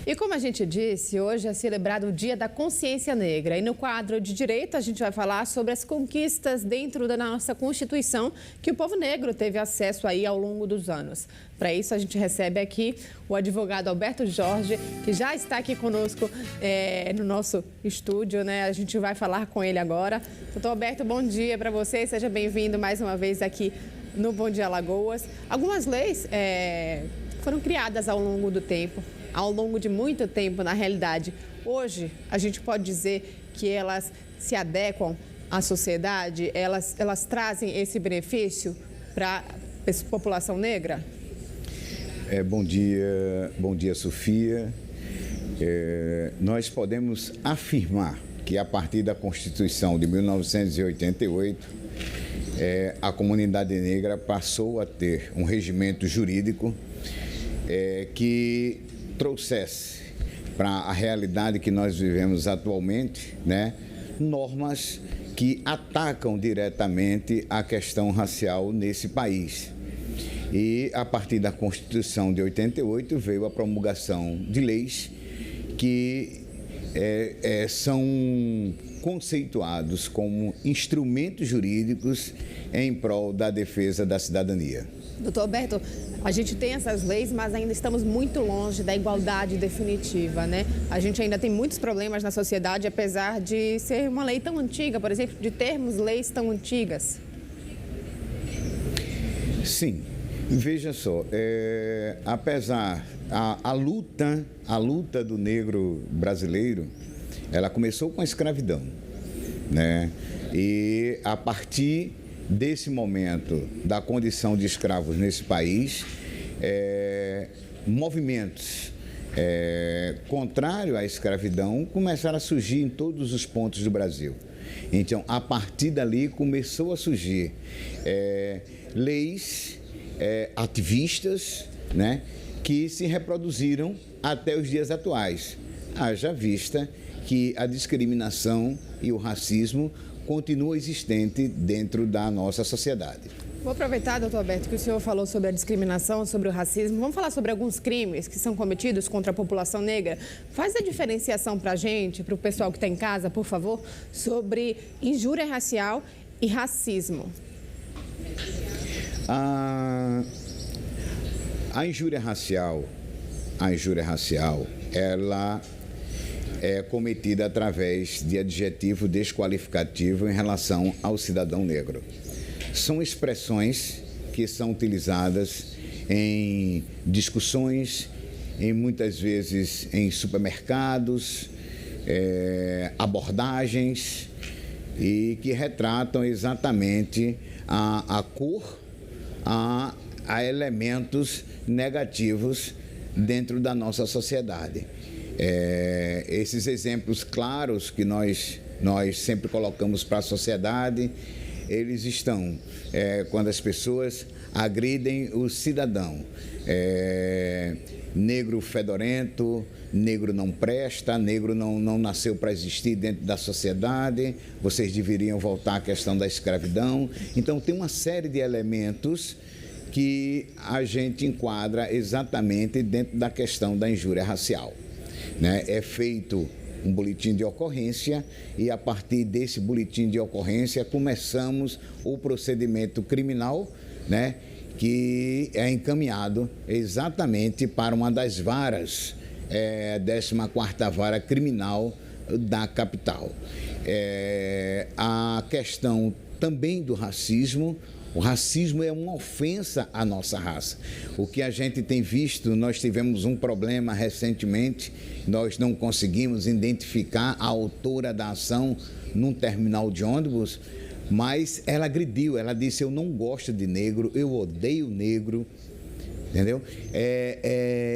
E como a gente disse, hoje é celebrado o Dia da Consciência Negra. E no quadro de Direito, a gente vai falar sobre as conquistas dentro da nossa Constituição que o povo negro teve acesso aí ao longo dos anos. Para isso, a gente recebe aqui o advogado Alberto Jorge, que já está aqui conosco no nosso estúdio, né? A gente vai falar com ele agora. Doutor Alberto, bom dia para você. Seja bem-vindo mais uma vez aqui no Bom Dia Alagoas. Algumas leis foram criadas ao longo do tempo. Ao longo de muito tempo, na realidade. Hoje, a gente pode dizer que elas se adequam à sociedade, elas trazem esse benefício para a população negra? Bom dia, Sofia. Nós podemos afirmar que a partir da Constituição de 1988, a comunidade negra passou a ter um regimento jurídico que trouxesse para a realidade que nós vivemos atualmente, né, normas que atacam diretamente a questão racial nesse país. E a partir da Constituição de 88 veio a promulgação de leis que são conceituados como instrumentos jurídicos em prol da defesa da cidadania. Doutor Alberto, a gente tem essas leis, mas ainda estamos muito longe da igualdade definitiva, né? A gente ainda tem muitos problemas na sociedade, apesar de ser uma lei tão antiga, por exemplo, de termos leis tão antigas. Sim, veja só, apesar a luta do negro brasileiro, ela começou com a escravidão, né? E a partir desse momento da condição de escravos nesse país, movimentos contrários à escravidão começaram a surgir em todos os pontos do Brasil. Então, a partir dali começou a surgir leis ativistas, né, que se reproduziram até os dias atuais. Haja vista que a discriminação e o racismo continua existente dentro da nossa sociedade. Vou aproveitar, doutor Alberto, que o senhor falou sobre a discriminação, sobre o racismo. Vamos falar sobre alguns crimes que são cometidos contra a população negra. Faz a diferenciação para a gente, para o pessoal que está em casa, por favor, sobre injúria racial e racismo. A injúria racial, ela é cometida através de adjetivo desqualificativo em relação ao cidadão negro. São expressões que são utilizadas em discussões, muitas vezes em supermercados, abordagens, e que retratam exatamente a cor, a elementos negativos dentro da nossa sociedade. Esses exemplos claros que nós sempre colocamos para a sociedade, eles estão quando as pessoas agridem o cidadão. Negro fedorento, negro não presta, negro não nasceu para existir dentro da sociedade, vocês deveriam voltar à questão da escravidão. Então, tem uma série de elementos que a gente enquadra exatamente dentro da questão da injúria racial. Né? É feito um boletim de ocorrência e, a partir desse boletim de ocorrência, começamos o procedimento criminal, né? Que é encaminhado exatamente para uma das varas, 14ª Vara Criminal da capital. A questão também do racismo. O racismo é uma ofensa à nossa raça. O que a gente tem visto, nós tivemos um problema recentemente, nós não conseguimos identificar a autora da ação num terminal de ônibus, mas ela agrediu, ela disse: eu não gosto de negro, eu odeio negro, entendeu?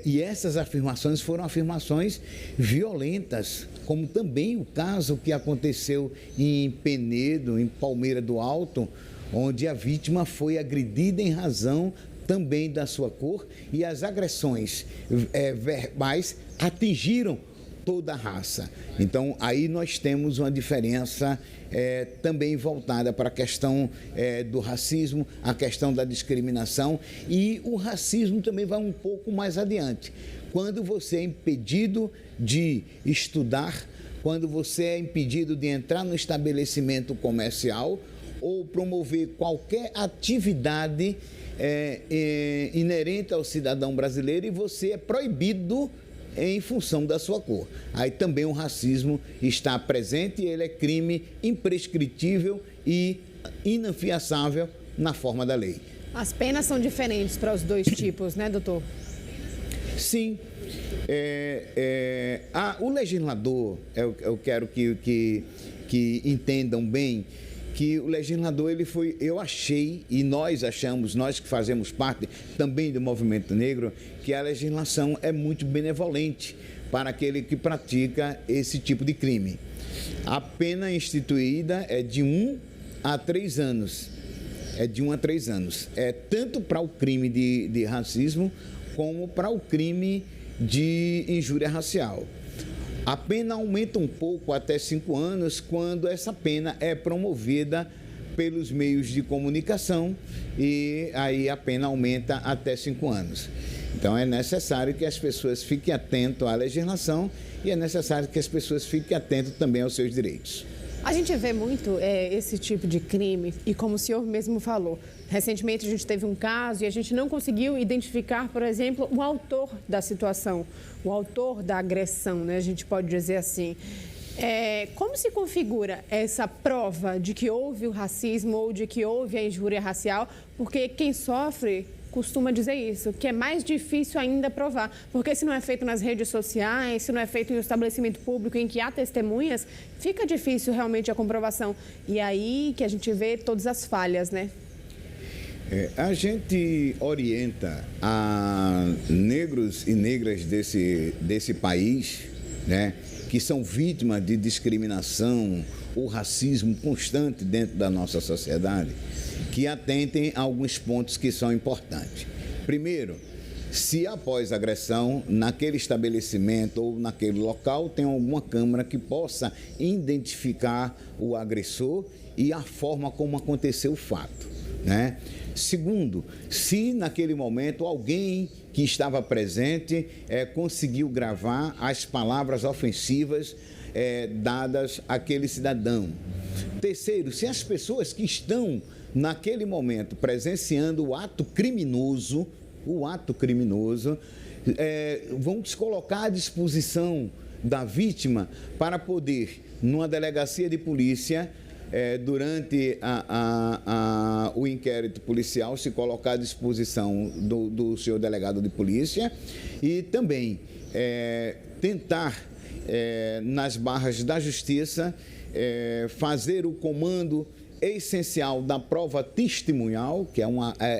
E essas afirmações foram afirmações violentas, como também o caso que aconteceu em Penedo, em Palmeira do Alto, onde a vítima foi agredida em razão também da sua cor, e as agressões verbais atingiram toda a raça. Então, aí nós temos uma diferença também voltada para a questão do racismo, a questão da discriminação, e o racismo também vai um pouco mais adiante. Quando você é impedido de estudar, quando você é impedido de entrar no estabelecimento comercial ou promover qualquer atividade inerente ao cidadão brasileiro, e você é proibido em função da sua cor. Aí também o racismo está presente e ele é crime imprescritível e inafiançável na forma da lei. As penas são diferentes para os dois tipos, né, doutor? Sim. O legislador, eu quero que entendam bem, que o legislador, eu achei, e nós achamos, nós que fazemos parte também do movimento negro, que a legislação é muito benevolente para aquele que pratica esse tipo de crime. A pena instituída é de 1 a 3 anos. É de 1 a 3 anos. É tanto para o crime de racismo, como para o crime de injúria racial. A pena aumenta um pouco até 5 anos quando essa pena é promovida pelos meios de comunicação, e aí a pena aumenta até 5 anos. Então é necessário que as pessoas fiquem atentas à legislação e é necessário que as pessoas fiquem atentas também aos seus direitos. A gente vê muito esse tipo de crime e, como o senhor mesmo falou, recentemente a gente teve um caso e a gente não conseguiu identificar, por exemplo, o autor da situação, o autor da agressão, né? A gente pode dizer assim. Como se configura essa prova de que houve o racismo ou de que houve a injúria racial? Porque quem sofre costuma dizer isso, que é mais difícil ainda provar, porque se não é feito nas redes sociais, se não é feito em um estabelecimento público em que há testemunhas, fica difícil realmente a comprovação. E aí que a gente vê todas as falhas, né? A gente orienta a negros e negras desse país, né, que são vítimas de discriminação ou racismo constante dentro da nossa sociedade, que atentem a alguns pontos que são importantes. Primeiro, se após a agressão, naquele estabelecimento ou naquele local, tem alguma câmera que possa identificar o agressor e a forma como aconteceu o fato, né? Segundo, se naquele momento alguém que estava presente conseguiu gravar as palavras ofensivas dadas àquele cidadão. Terceiro, se as pessoas que estão naquele momento presenciando o ato criminoso, vão se colocar à disposição da vítima para poder, numa delegacia de polícia, durante o inquérito policial, se colocar à disposição do senhor delegado de polícia e também tentar, nas barras da justiça, fazer o comando essencial da prova testemunhal, que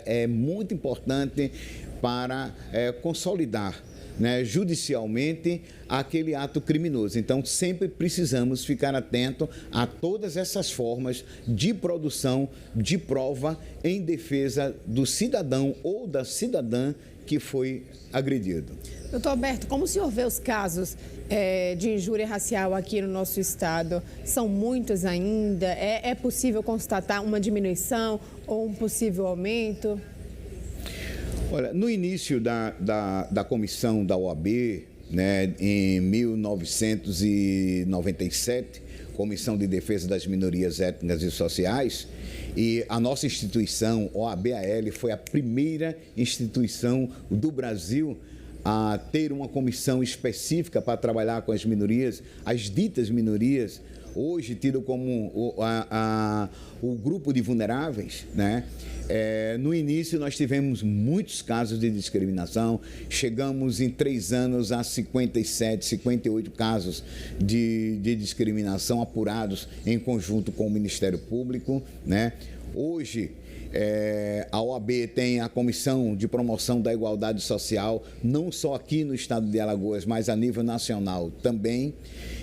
é muito importante para consolidar, né, judicialmente aquele ato criminoso. Então, sempre precisamos ficar atento a todas essas formas de produção de prova em defesa do cidadão ou da cidadã que foi agredido. Doutor Alberto, como o senhor vê os casos de injúria racial aqui no nosso estado? São muitos ainda? É possível constatar uma diminuição ou um possível aumento? Olha, no início da comissão da OAB, né, em 1997, Comissão de Defesa das Minorias Étnicas e Sociais, e a nossa instituição, OAB-AL, foi a primeira instituição do Brasil a ter uma comissão específica para trabalhar com as minorias, as ditas minorias, hoje tido como o grupo de vulneráveis, né? No início nós tivemos muitos casos de discriminação, chegamos em 3 anos a 57, 58 casos de discriminação apurados em conjunto com o Ministério Público, né? Hoje, a OAB tem a Comissão de Promoção da Igualdade Social, não só aqui no estado de Alagoas, mas a nível nacional também.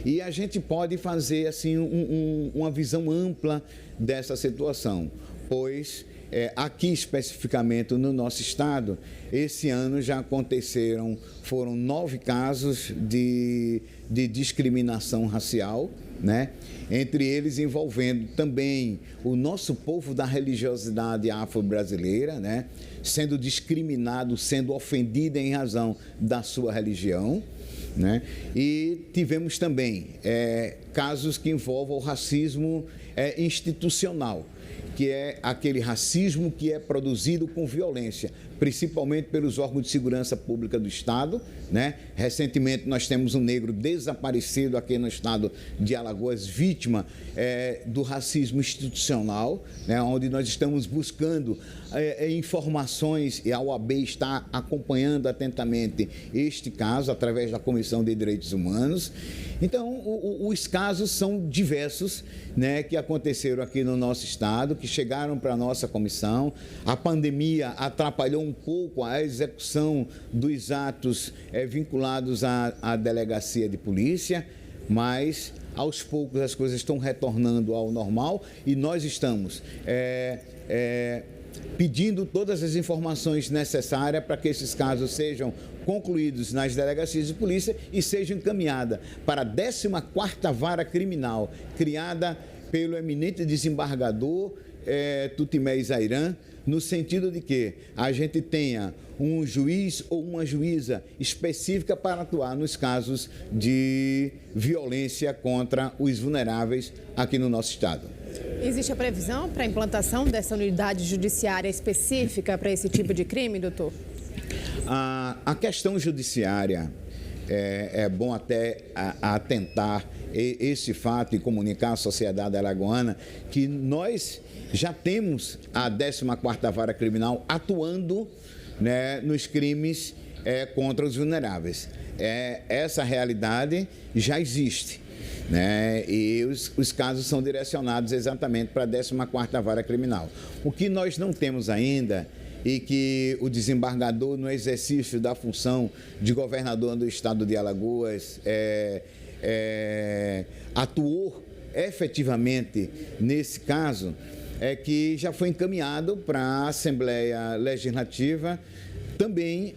E a gente pode fazer assim uma visão ampla dessa situação, pois aqui especificamente no nosso estado, esse ano já foram 9 casos de discriminação racial, né? Entre eles envolvendo também o nosso povo da religiosidade afro-brasileira, né? Sendo discriminado, sendo ofendido em razão da sua religião, né? E tivemos também casos que envolvem o racismo institucional, que é aquele racismo que é produzido com violência, principalmente pelos órgãos de segurança pública do Estado, né? Recentemente nós temos um negro desaparecido aqui no estado de Alagoas, vítima do racismo institucional, né? Onde nós estamos buscando informações, e a OAB está acompanhando atentamente este caso através da Comissão de Direitos Humanos. Então, os casos são diversos, né, que aconteceram aqui no nosso estado, que chegaram para a nossa comissão. A pandemia atrapalhou um pouco a execução dos atos vinculados à delegacia de polícia, mas aos poucos as coisas estão retornando ao normal e nós estamos pedindo todas as informações necessárias para que esses casos sejam concluídos nas delegacias de polícia e sejam encaminhadas para a 14ª Vara Criminal, criada pelo eminente desembargador Tutimé Zairan, no sentido de que a gente tenha um juiz ou uma juíza específica para atuar nos casos de violência contra os vulneráveis aqui no nosso estado. Existe a previsão para a implantação dessa unidade judiciária específica para esse tipo de crime, doutor? A questão judiciária, é bom até atentar esse fato e comunicar à sociedade alagoana que nós já temos a 14ª Vara Criminal atuando, né, nos crimes contra os vulneráveis. Essa realidade já existe, né, e os casos são direcionados exatamente para a 14ª Vara Criminal. O que nós não temos ainda e que o desembargador, no exercício da função de governador do estado de Alagoas, atuou efetivamente nesse caso, é que já foi encaminhado para a Assembleia Legislativa também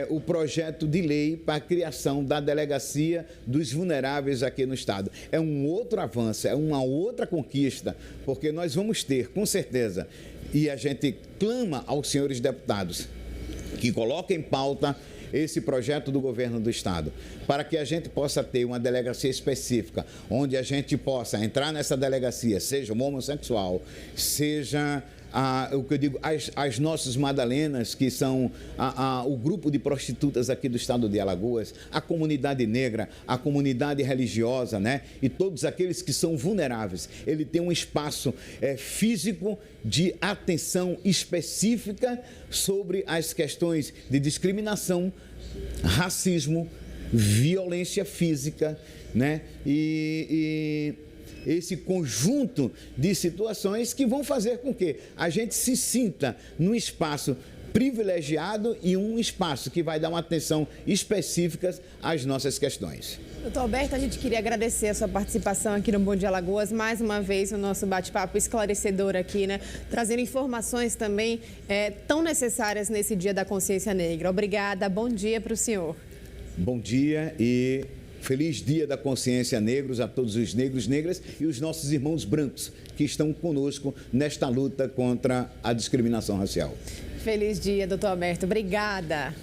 o projeto de lei para a criação da Delegacia dos Vulneráveis aqui no estado. É um outro avanço, é uma outra conquista, porque nós vamos ter, com certeza, e a gente clama aos senhores deputados que coloquem em pauta esse projeto do governo do estado, para que a gente possa ter uma delegacia específica, onde a gente possa entrar nessa delegacia, seja um homossexual, seja o que eu digo, as nossas madalenas, que são o grupo de prostitutas aqui do estado de Alagoas, a comunidade negra, a comunidade religiosa, né? E todos aqueles que são vulneráveis. Ele tem um espaço físico de atenção específica sobre as questões de discriminação, racismo, violência física, né? E esse conjunto de situações que vão fazer com que a gente se sinta num espaço privilegiado e um espaço que vai dar uma atenção específica às nossas questões. Doutor Alberto, a gente queria agradecer a sua participação aqui no Bom Dia Alagoas, mais uma vez o nosso bate-papo esclarecedor aqui, né? Trazendo informações também tão necessárias nesse Dia da Consciência Negra. Obrigada, bom dia para o senhor. Bom dia e feliz Dia da Consciência Negros a todos os negros, negras e os nossos irmãos brancos que estão conosco nesta luta contra a discriminação racial. Feliz dia, doutor Alberto. Obrigada.